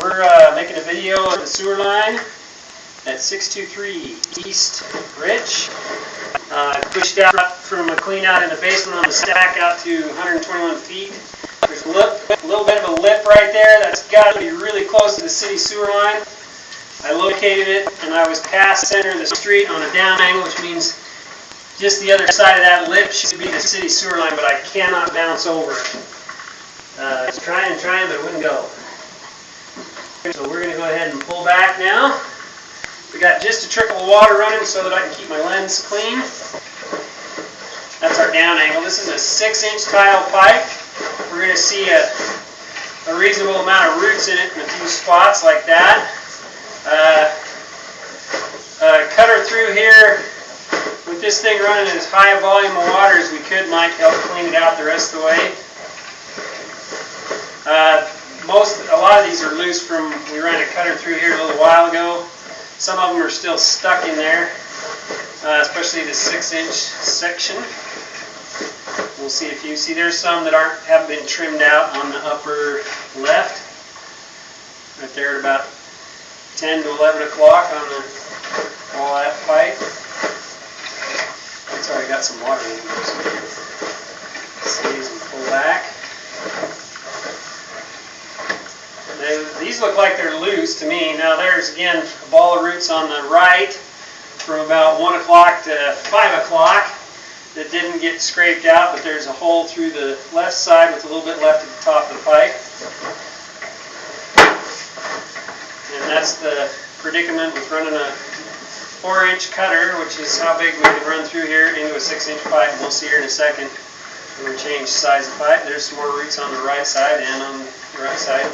We're making a video of the sewer line at 623 East Rich. Pushed out from a clean out in the basement on the stack out to 121 feet. There's a little bit of a lip right there. That's got to be really close to the city sewer line. I located it and I was past center of the street on a down angle, which means just the other side of that lip should be the city sewer line, but I cannot bounce over it. I was trying, but it wouldn't go. So we're going to go ahead and pull back now. We got just a trickle of water running so that I can keep my lens clean. That's our down angle. This is a 6-inch tile pipe. We're going to see a reasonable amount of roots in it in a few spots like that. Cutter through here with this thing running as high a volume of water as we could might help clean it out the rest of the way. A lot of these are loose from, we ran a cutter through here a little while ago. Some of them are still stuck in there, especially the 6-inch section. We'll see if you see, there's some that haven't been trimmed out on the upper left. Right there at about 10 to 11 o'clock on all that pipe. It's already got some water in it. Squeeze and pull back. These look like they're loose to me. Now there's again a ball of roots on the right from about 1 o'clock to 5 o'clock that didn't get scraped out, but there's a hole through the left side with a little bit left at the top of the pipe. And that's the predicament with running a 4-inch cutter, which is how big we can run through here into a 6-inch pipe. And we'll see here in a second when we change the size of the pipe. There's some more roots on the right side and on the right side.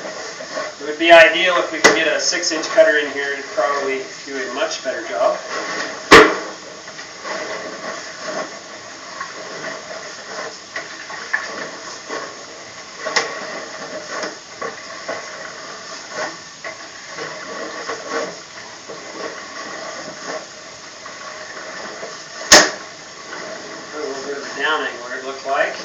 It would be ideal if we could get a 6-inch cutter in here to probably do a much better job. A little bit of a down angle where it looked like.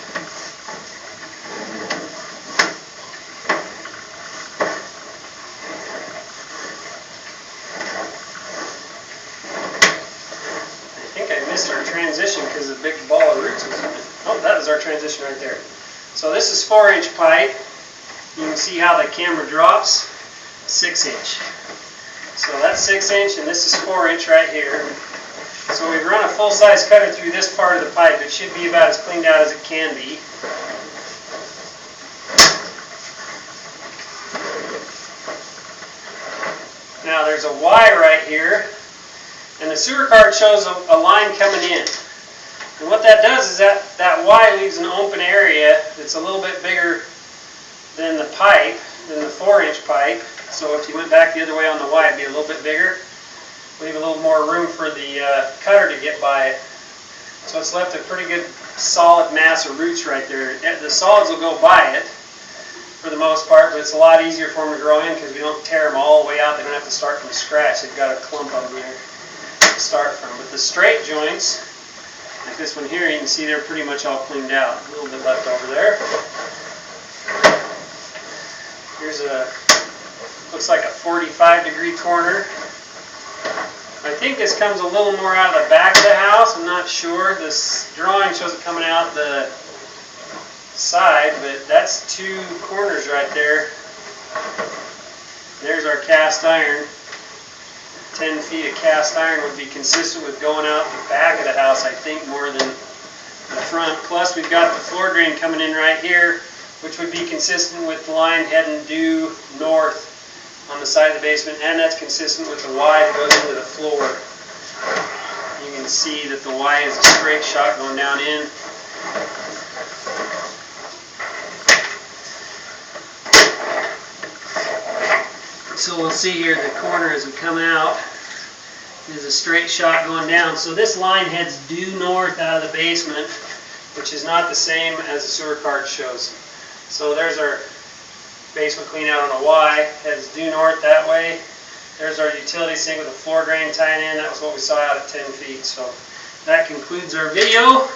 Our transition because the big ball of roots was in it. Oh, that is our transition right there. So this is 4-inch pipe. You can see how the camera drops. 6-inch. So that's 6-inch and this is 4-inch right here. So we've run a full-size cutter through this part of the pipe. It should be about as cleaned out as it can be. Now there's a Y right here. And the sewer card shows a line coming in. And what that does is that Y leaves an open area that's a little bit bigger than the pipe, than the 4-inch pipe. So if you went back the other way on the Y, it'd be a little bit bigger. Leave a little more room for the cutter to get by it. So it's left a pretty good solid mass of roots right there. The solids will go by it for the most part, but it's a lot easier for them to grow in because we don't tear them all the way out. They don't have to start from scratch. They've got a clump of them there to start from. But the straight joints, like this one here, you can see they're pretty much all cleaned out. A little bit left over there. Here's looks like a 45-degree corner. I think this comes a little more out of the back of the house. I'm not sure. This drawing shows it coming out the side, but that's 2 corners right there. There's our cast iron. 10 feet of cast iron would be consistent with going out the back of the house, I think, more than the front. Plus, we've got the floor drain coming in right here, which would be consistent with the line heading due north on the side of the basement, and that's consistent with the Y that goes into the floor. You can see that the Y is a straight shot going down in. So we'll see here the corner as we come out is a straight shot going down. So this line heads due north out of the basement, which is not the same as the sewer card shows. So there's our basement clean out on a Y, heads due north that way. There's our utility sink with a floor drain tying in. That was what we saw out at 10 feet. So that concludes our video.